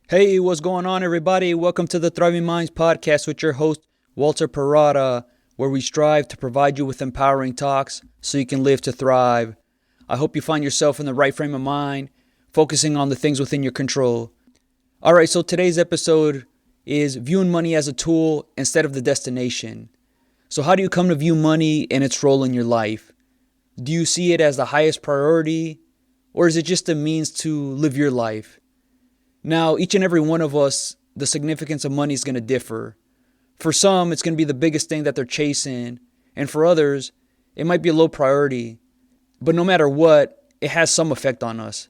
Hey, what's going on, everybody? Welcome to the Thriving Minds podcast with your host, Walter Parada, where we strive to provide you with empowering talks so you can live to thrive. I hope you find yourself in the right frame of mind, focusing on the things within your control. All right, so today's episode is viewing money as a tool instead of the destination. So, how do you come to view money and its role in your life? Do you see it as the highest priority, or is it just a means to live your life? Now, each and every one of us, the significance of money is going to differ. For some, it's going to be the biggest thing that they're chasing. And for others, it might be a low priority. But no matter what, it has some effect on us.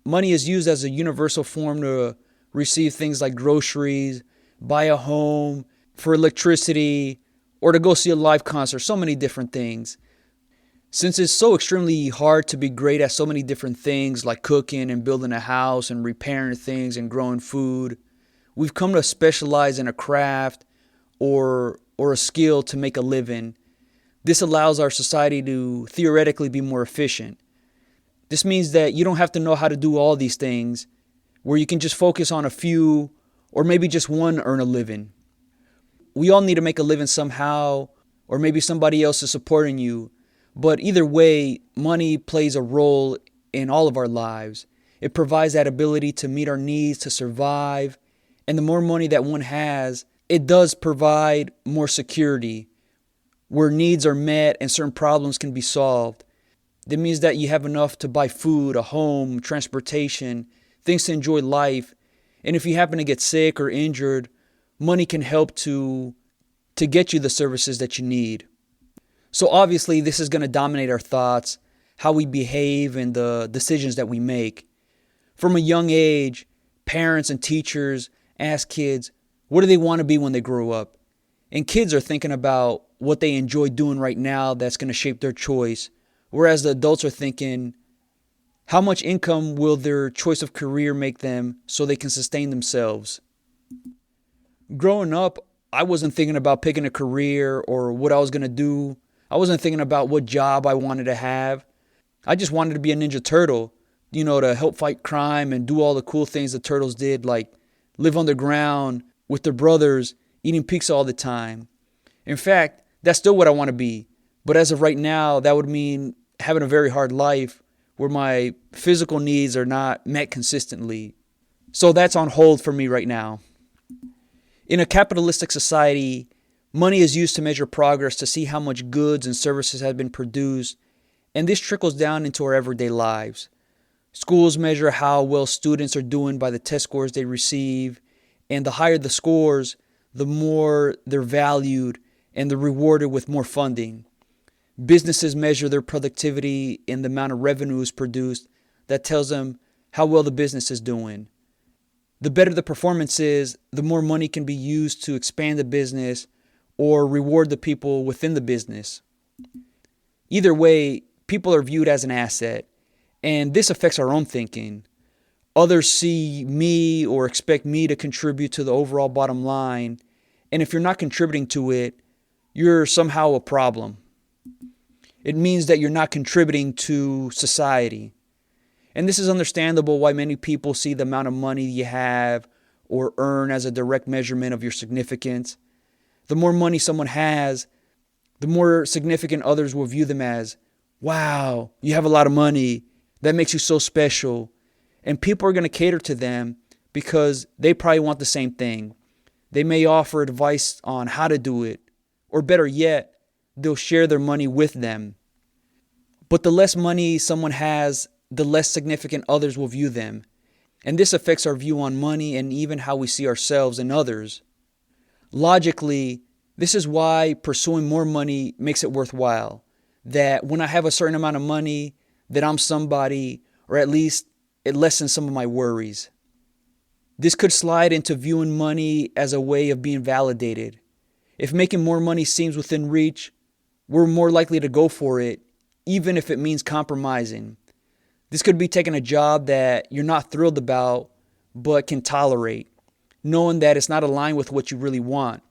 Money is used as a universal form to receive things like groceries, buy a home, for electricity, or to go see a live concert, so many different things. Since it's so extremely hard to be great at so many different things like cooking and building a house and repairing things and growing food, we've come to specialize in a craft or a skill to make a living. This allows our society to theoretically be more efficient. This means that you don't have to know how to do all these things, where you can just focus on a few or maybe just one earn a living. We all need to make a living somehow, or maybe somebody else is supporting you. But either way, money plays a role in all of our lives. It provides that ability to meet our needs, to survive. And the more money that one has, it does provide more security, where needs are met and certain problems can be solved. That means that you have enough to buy food, a home, transportation, things to enjoy life. And if you happen to get sick or injured, money can help to get you the services that you need. So obviously, this is going to dominate our thoughts, how we behave, and the decisions that we make. From a young age, parents and teachers ask kids, what do they want to be when they grow up? And kids are thinking about what they enjoy doing right now that's going to shape their choice. Whereas the adults are thinking, how much income will their choice of career make them so they can sustain themselves? Growing up, I wasn't thinking about picking a career or what I was going to do. I wasn't thinking about what job I wanted to have. I just wanted to be a Ninja Turtle, to help fight crime and do all the cool things the turtles did, like live underground with their brothers, eating pizza all the time. In fact, that's still what I want to be. But as of right now, that would mean having a very hard life where my physical needs are not met consistently. So that's on hold for me right now. In a capitalistic society, money is used to measure progress, to see how much goods and services have been produced, and this trickles down into our everyday lives. Schools measure how well students are doing by the test scores they receive, and the higher the scores, the more they're valued and they're rewarded with more funding. Businesses measure their productivity in the amount of revenues produced that tells them how well the business is doing. The better the performance is, the more money can be used to expand the business or reward the people within the business. Either way, people are viewed as an asset, and this affects our own thinking. Others see me or expect me to contribute to the overall bottom line, and if you're not contributing to it, you're somehow a problem. It means that you're not contributing to society. And this is understandable why many people see the amount of money you have or earn as a direct measurement of your significance. The more money someone has, the more significant others will view them as. Wow, you have a lot of money. That makes you so special. And people are going to cater to them because they probably want the same thing. They may offer advice on how to do it. Or better yet, they'll share their money with them. But the less money someone has, the less significant others will view them. And this affects our view on money and even how we see ourselves and others. Logically, this is why pursuing more money makes it worthwhile. That when I have a certain amount of money, that I'm somebody, or at least it lessens some of my worries. This could slide into viewing money as a way of being validated. If making more money seems within reach, we're more likely to go for it, even if it means compromising. This could be taking a job that you're not thrilled about, but can tolerate, knowing that it's not aligned with what you really want.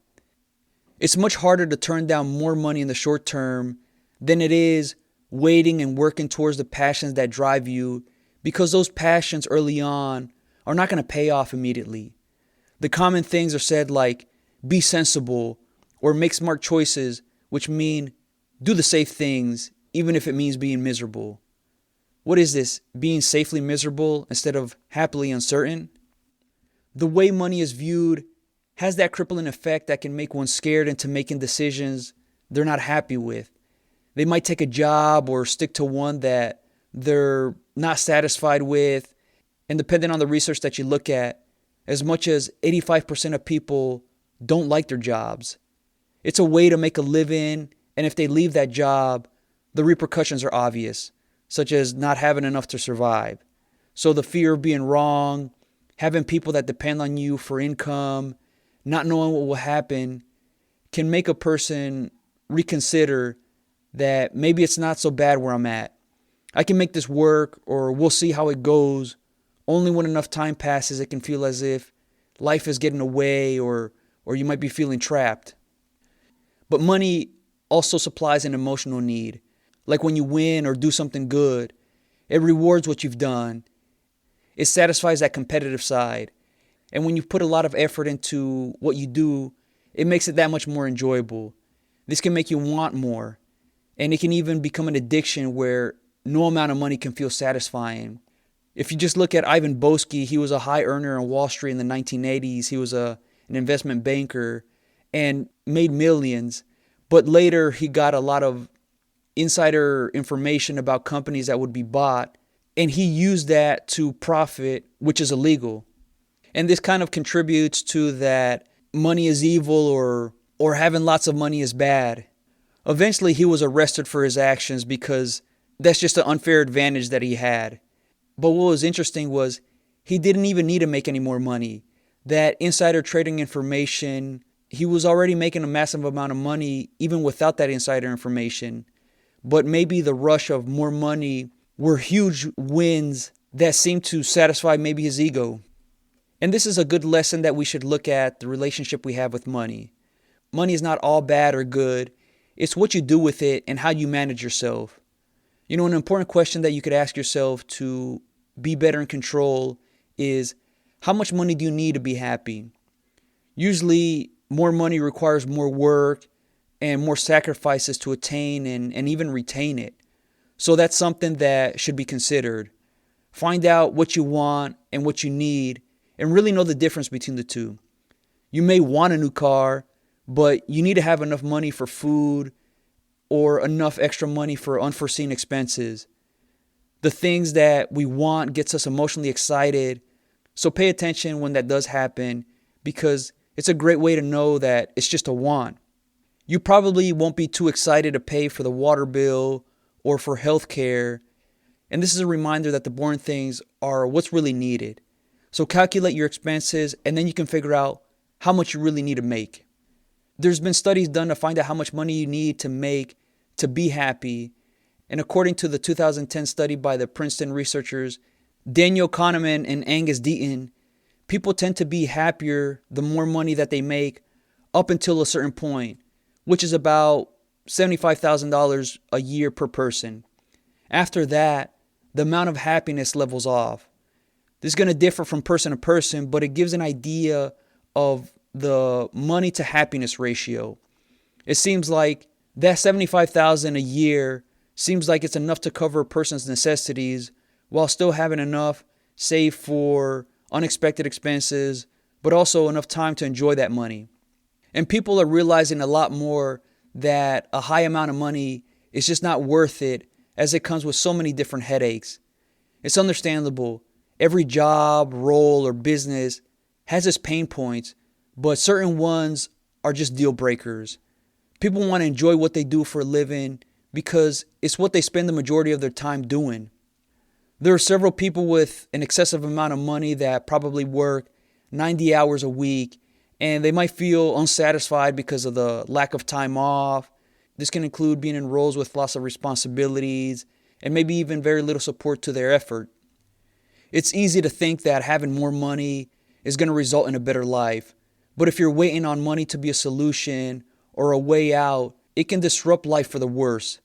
It's much harder to turn down more money in the short term than it is waiting and working towards the passions that drive you, because those passions early on are not going to pay off immediately. The common things are said like, be sensible or make smart choices, which mean do the safe things, even if it means being miserable. What is this? Being safely miserable instead of happily uncertain? The way money is viewed has that crippling effect that can make one scared into making decisions they're not happy with. They might take a job or stick to one that they're not satisfied with. And depending on the research that you look at, as much as 85% of people don't like their jobs. It's a way to make a living, and if they leave that job, the repercussions are obvious, such as not having enough to survive. So the fear of being wrong, having people that depend on you for income, not knowing what will happen, can make a person reconsider that maybe it's not so bad where I'm at. I can make this work, or we'll see how it goes. Only when enough time passes, it can feel as if life is getting away, or you might be feeling trapped. But money also supplies an emotional need. Like when you win or do something good, it rewards what you've done. It satisfies that competitive side. And when you put a lot of effort into what you do, it makes it that much more enjoyable. This can make you want more. And it can even become an addiction where no amount of money can feel satisfying. If you just look at Ivan Boesky, he was a high earner on Wall Street in the 1980s. He was an investment banker and made millions. But later he got a lot of insider information about companies that would be bought. And he used that to profit, which is illegal. And this kind of contributes to that money is evil or having lots of money is bad. Eventually he was arrested for his actions because that's just an unfair advantage that he had. But what was interesting was he didn't even need to make any more money. That insider trading information, he was already making a massive amount of money even without that insider information. But maybe the rush of more money were huge wins that seemed to satisfy maybe his ego. And this is a good lesson that we should look at the relationship we have with money. Money is not all bad or good. It's what you do with it and how you manage yourself. You know, an important question that you could ask yourself to be better in control is, how much money do you need to be happy? Usually, more money requires more work and more sacrifices to attain and even retain it. So that's something that should be considered. Find out what you want and what you need and really know the difference between the two. You may want a new car, but you need to have enough money for food or enough extra money for unforeseen expenses. The things that we want gets us emotionally excited. So pay attention when that does happen, because it's a great way to know that it's just a want. You probably won't be too excited to pay for the water bill or for health care. And this is a reminder that the boring things are what's really needed. So calculate your expenses and then you can figure out how much you really need to make. There's been studies done to find out how much money you need to make to be happy. And according to the 2010 study by the Princeton researchers, Daniel Kahneman and Angus Deaton, people tend to be happier the more money that they make up until a certain point, which is about $75,000 a year per person. After that, the amount of happiness levels off. This is going to differ from person to person, but it gives an idea of the money to happiness ratio. It seems like that $75,000 a year seems like it's enough to cover a person's necessities while still having enough saved for unexpected expenses, but also enough time to enjoy that money. And people are realizing a lot more that a high amount of money is just not worth it, as it comes with so many different headaches. It's understandable. Every job, role, or business has its pain points, but certain ones are just deal breakers. People want to enjoy what they do for a living because it's what they spend the majority of their time doing. There are several people with an excessive amount of money that probably work 90 hours a week, and they might feel unsatisfied because of the lack of time off. This can include being in roles with lots of responsibilities and maybe even very little support to their effort. It's easy to think that having more money is going to result in a better life. But if you're waiting on money to be a solution or a way out, it can disrupt life for the worse.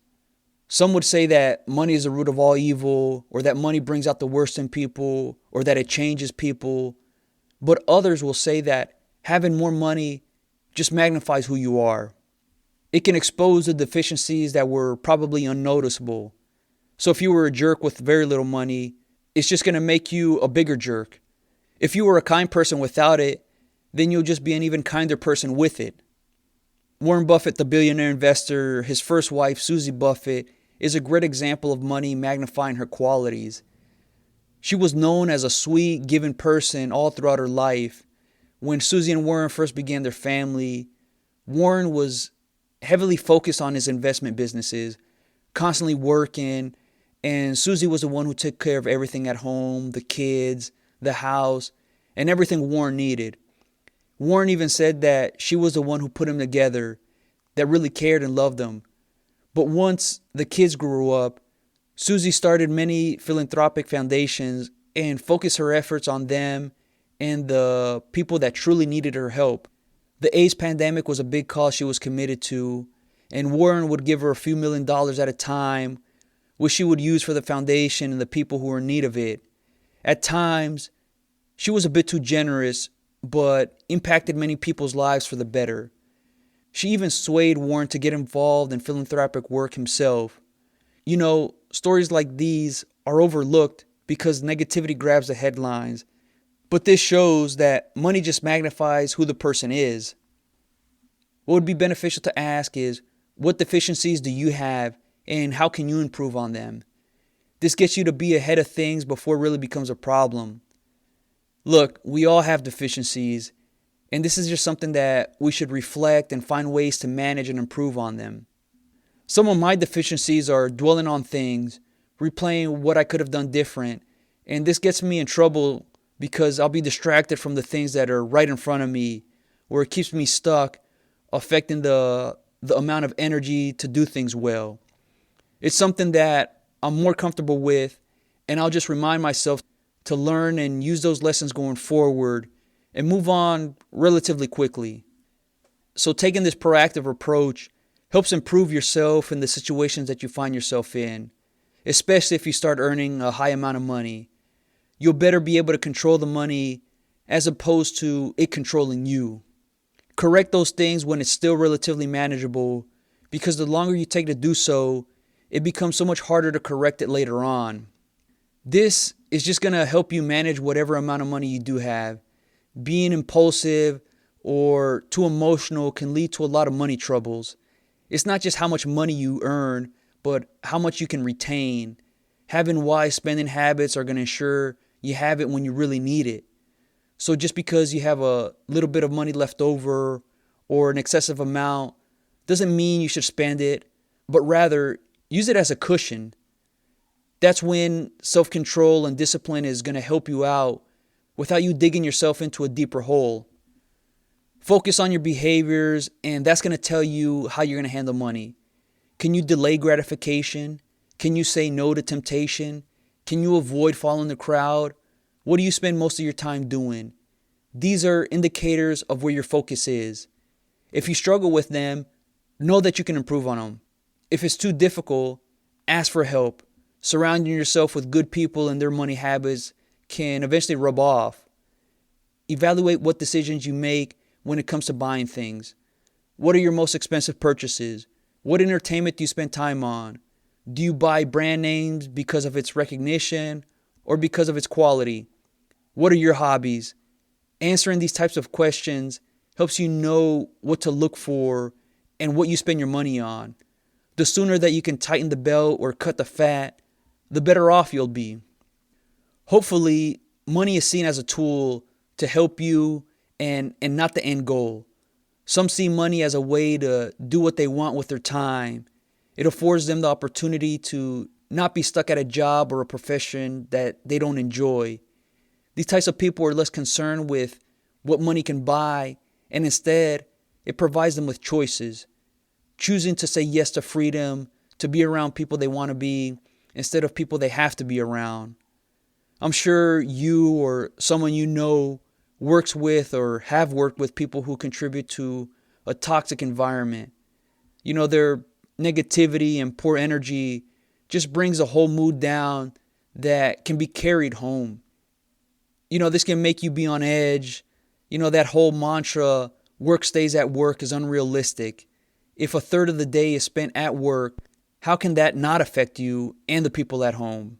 Some would say that money is the root of all evil, or that money brings out the worst in people, or that it changes people. But others will say that having more money just magnifies who you are. It can expose the deficiencies that were probably unnoticeable. So if you were a jerk with very little money, it's just going to make you a bigger jerk. If you were a kind person without it, then you'll just be an even kinder person with it. Warren Buffett, the billionaire investor, his first wife, Susie Buffett, is a great example of money magnifying her qualities. She was known as a sweet, giving person all throughout her life. When Susie and Warren first began their family, Warren was heavily focused on his investment businesses, constantly working, and Susie was the one who took care of everything at home, the kids, the house, and everything Warren needed. Warren even said that she was the one who put him together, that really cared and loved him. But once the kids grew up, Susie started many philanthropic foundations and focused her efforts on them and the people that truly needed her help. The AIDS pandemic was a big cause she was committed to, and Warren would give her a few $1,000,000 at a time, which she would use for the foundation and the people who were in need of it. At times, she was a bit too generous, but impacted many people's lives for the better. She even swayed Warren to get involved in philanthropic work himself. You know, stories like these are overlooked because negativity grabs the headlines. But this shows that money just magnifies who the person is. What would be beneficial to ask is, what deficiencies do you have and how can you improve on them? This gets you to be ahead of things before it really becomes a problem. Look, we all have deficiencies, and this is just something that we should reflect and find ways to manage and improve on them. Some of my deficiencies are dwelling on things, replaying what I could have done different, and this gets me in trouble because I'll be distracted from the things that are right in front of me, where it keeps me stuck, affecting the amount of energy to do things well. It's something that I'm more comfortable with, and I'll just remind myself to learn and use those lessons going forward and move on relatively quickly. So taking this proactive approach helps improve yourself in the situations that you find yourself in, especially if you start earning a high amount of money. You'll better be able to control the money as opposed to it controlling you. Correct those things when it's still relatively manageable, because the longer you take to do so, it becomes so much harder to correct it later on. This is just going to help you manage whatever amount of money you do have. Being impulsive or too emotional can lead to a lot of money troubles. It's not just how much money you earn, but how much you can retain. Having wise spending habits are going to ensure you have it when you really need it. So just because you have a little bit of money left over or an excessive amount doesn't mean you should spend it, but rather use it as a cushion. That's when self-control and discipline is going to help you out without you digging yourself into a deeper hole. Focus on your behaviors, and that's going to tell you how you're going to handle money. Can you delay gratification? Can you say no to temptation? Can you avoid following the crowd? What do you spend most of your time doing? These are indicators of where your focus is. If you struggle with them, know that you can improve on them. If it's too difficult, ask for help. Surrounding yourself with good people and their money habits can eventually rub off. Evaluate what decisions you make when it comes to buying things. What are your most expensive purchases? What entertainment do you spend time on? Do you buy brand names because of its recognition or because of its quality? What are your hobbies? Answering these types of questions helps you know what to look for and what you spend your money on. The sooner that you can tighten the belt or cut the fat, the better off you'll be. Hopefully, money is seen as a tool to help you and not the end goal. Some see money as a way to do what they want with their time. It affords them the opportunity to not be stuck at a job or a profession that they don't enjoy. These types of people are less concerned with what money can buy, and instead, it provides them with choices. Choosing to say yes to freedom, to be around people they want to be, instead of people they have to be around. I'm sure you or someone you know works with or have worked with people who contribute to a toxic environment. You know, they're negativity and poor energy just brings a whole mood down that can be carried home. This can make you be on edge. That whole mantra, work stays at work, is unrealistic. If a third of the day is spent at work, how can that not affect you and the people at home?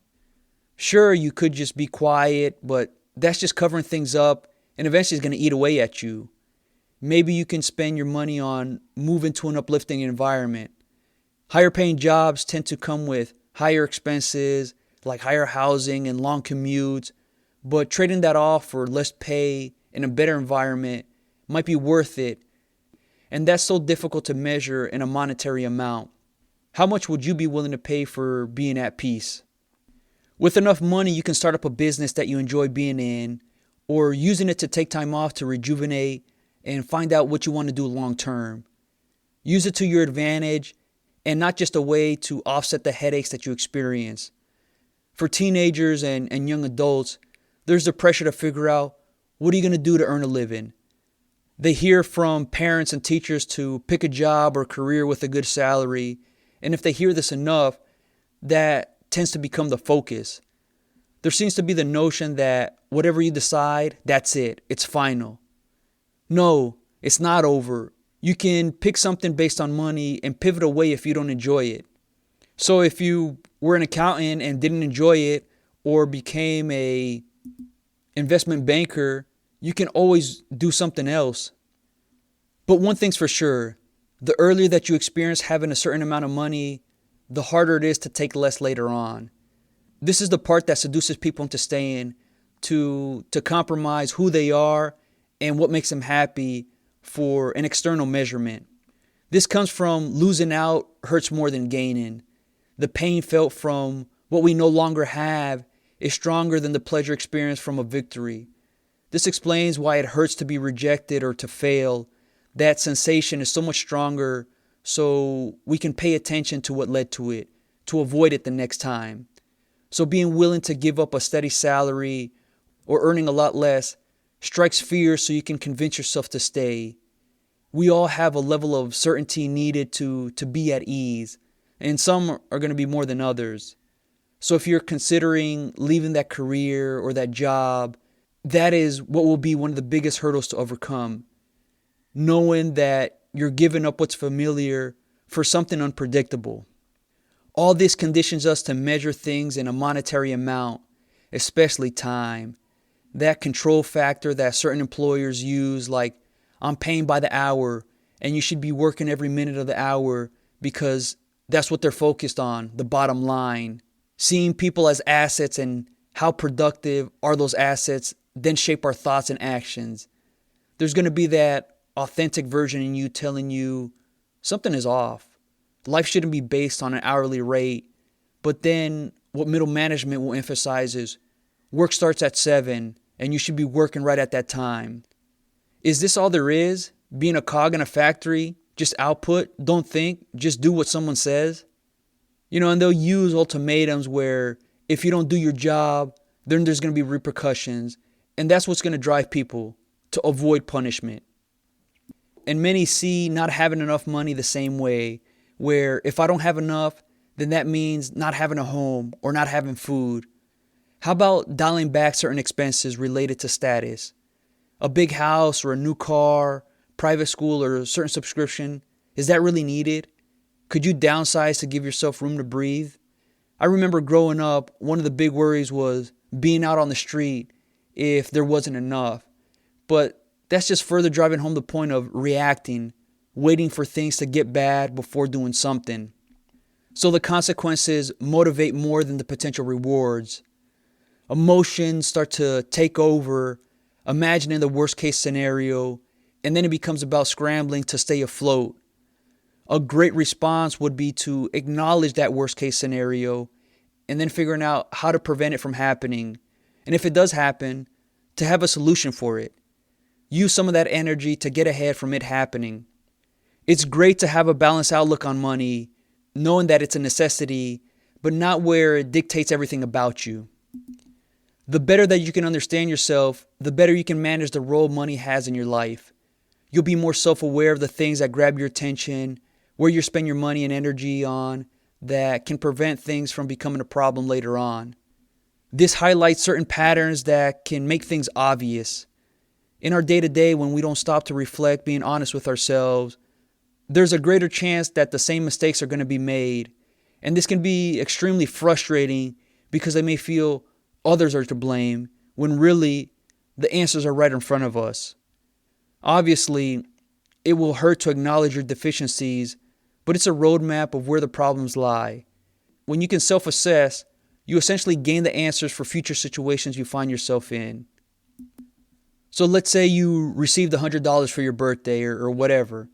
Sure, you could just be quiet, but that's just covering things up and eventually it's going to eat away at you. Maybe you can spend your money on moving to an uplifting environment. Higher paying jobs tend to come with higher expenses, like higher housing and long commutes, but trading that off for less pay in a better environment might be worth it. And that's so difficult to measure in a monetary amount. How much would you be willing to pay for being at peace? With enough money, you can start up a business that you enjoy being in, or using it to take time off to rejuvenate and find out what you want to do long term. Use it to your advantage and not just a way to offset the headaches that you experience. For teenagers and young adults, there's the pressure to figure out, what are you going to do to earn a living? They hear from parents and teachers to pick a job or career with a good salary. And if they hear this enough, that tends to become the focus. There seems to be the notion that whatever you decide, that's it. It's final. No, it's not over. You can pick something based on money and pivot away if you don't enjoy it. So if you were an accountant and didn't enjoy it, or became a investment banker, you can always do something else. But one thing's for sure, the earlier that you experience having a certain amount of money, the harder it is to take less later on. This is the part that seduces people into staying, to compromise who they are and what makes them happy for an external measurement. This comes from losing out hurts more than gaining. The pain felt from what we no longer have is stronger than the pleasure experienced from a victory. This explains why it hurts to be rejected or to fail. That sensation is so much stronger, so we can pay attention to what led to it, to avoid it the next time. So being willing to give up a steady salary or earning a lot less strikes fear so you can convince yourself to stay. We all have a level of certainty needed to be at ease, and some are going to be more than others. So if you're considering leaving that career or that job, that is what will be one of the biggest hurdles to overcome. Knowing that you're giving up what's familiar for something unpredictable. All this conditions us to measure things in a monetary amount, especially time. That control factor that certain employers use, like, I'm paying by the hour and you should be working every minute of the hour, because that's what they're focused on, the bottom line. Seeing people as assets and how productive are those assets then shape our thoughts and actions. There's going to be that authentic version in you telling you something is off. Life shouldn't be based on an hourly rate. But then what middle management will emphasize is work starts at 7 and you should be working right at that time. Is this all there is? Being a cog in a factory? Just output? Don't think? Just do what someone says? And they'll use ultimatums where if you don't do your job, then there's going to be repercussions. And that's what's going to drive people to avoid punishment. And many see not having enough money the same way, where if I don't have enough, then that means not having a home or not having food. How about dialing back certain expenses related to status? A big house or a new car, private school or a certain subscription, is that really needed? Could you downsize to give yourself room to breathe? I remember growing up, one of the big worries was being out on the street if there wasn't enough. But that's just further driving home the point of reacting, waiting for things to get bad before doing something. So the consequences motivate more than the potential rewards. Emotions start to take over, imagining the worst case scenario, and then it becomes about scrambling to stay afloat. A great response would be to acknowledge that worst case scenario and then figuring out how to prevent it from happening. And if it does happen, to have a solution for it. Use some of that energy to get ahead from it happening. It's great to have a balanced outlook on money, knowing that it's a necessity, but not where it dictates everything about you. The better that you can understand yourself, the better you can manage the role money has in your life. You'll be more self-aware of the things that grab your attention, where you spend your money and energy on that can prevent things from becoming a problem later on. This highlights certain patterns that can make things obvious. In our day-to-day, when we don't stop to reflect, being honest with ourselves, there's a greater chance that the same mistakes are going to be made. And this can be extremely frustrating because they may feel others are to blame when really the answers are right in front of us. Obviously, it will hurt to acknowledge your deficiencies, but it's a roadmap of where the problems lie. When you can self-assess, you essentially gain the answers for future situations you find yourself in. So let's say you received $100 for your birthday or whatever.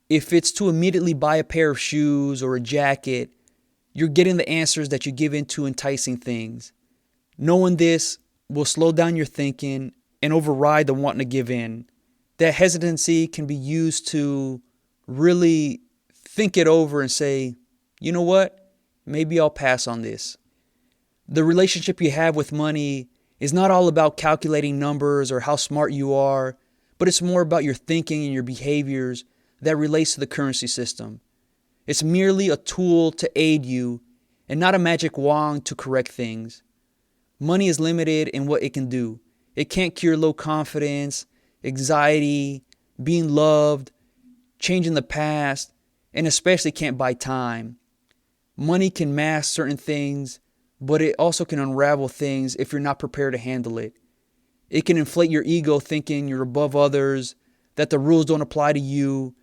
If it's to immediately buy a pair of shoes or a jacket, you're getting the answers that you give into enticing things. Knowing this will slow down your thinking and override the wanting to give in. That hesitancy can be used to really think it over and say, you know what? Maybe I'll pass on this. The relationship you have with money is not all about calculating numbers or how smart you are, but it's more about your thinking and your behaviors that relates to the currency system. It's merely a tool to aid you and not a magic wand to correct things. Money is limited in what it can do. It can't cure low confidence, anxiety, being loved, changing the past, and especially can't buy time. Money can mask certain things, but it also can unravel things if you're not prepared to handle it. It can inflate your ego thinking you're above others, that the rules don't apply to you,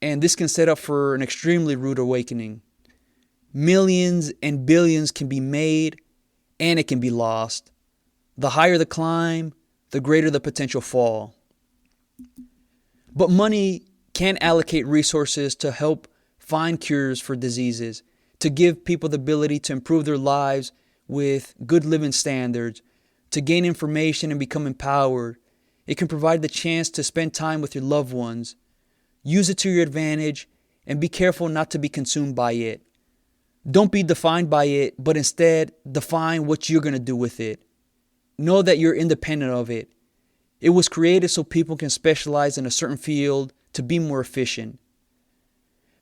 and this can set up for an extremely rude awakening. Millions and billions can be made, and it can be lost. The higher the climb, the greater the potential fall. But money can allocate resources to help find cures for diseases, to give people the ability to improve their lives with good living standards, to gain information and become empowered. It can provide the chance to spend time with your loved ones. Use it to your advantage and be careful not to be consumed by it. Don't be defined by it, but instead define what you're going to do with it. Know that you're independent of it. It was created so people can specialize in a certain field to be more efficient.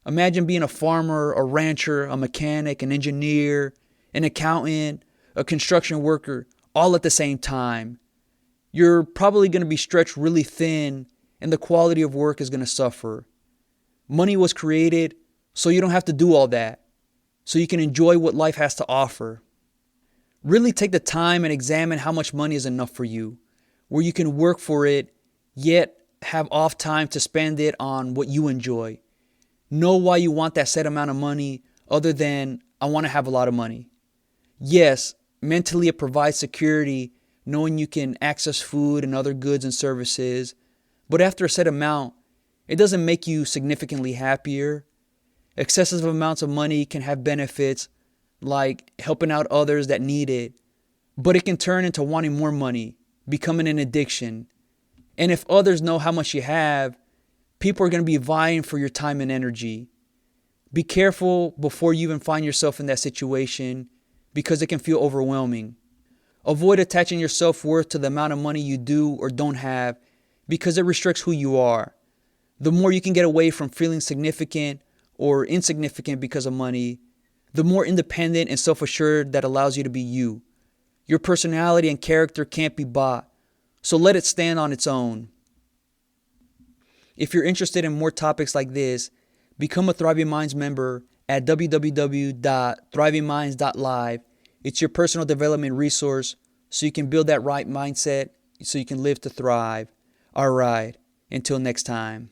Imagine being a farmer, a rancher, a mechanic, an engineer, an accountant, a construction worker, all at the same time. You're probably going to be stretched really thin and the quality of work is going to suffer. Money was created so you don't have to do all that, so you can enjoy what life has to offer. Really take the time and examine how much money is enough for you, where you can work for it, yet have off time to spend it on what you enjoy. Know why you want that set amount of money other than, I want to have a lot of money. Yes, mentally it provides security, knowing you can access food and other goods and services, but after a set amount, it doesn't make you significantly happier. Excessive amounts of money can have benefits like helping out others that need it, but it can turn into wanting more money, becoming an addiction. And if others know how much you have, people are going to be vying for your time and energy. Be careful before you even find yourself in that situation because it can feel overwhelming. Avoid attaching your self-worth to the amount of money you do or don't have because it restricts who you are. The more you can get away from feeling significant or insignificant because of money, the more independent and self-assured that allows you to be you. Your personality and character can't be bought, so let it stand on its own. If you're interested in more topics like this, become a Thriving Minds member at www.thrivingminds.live. It's your personal development resource so you can build that right mindset so you can live to thrive. All right, until next time.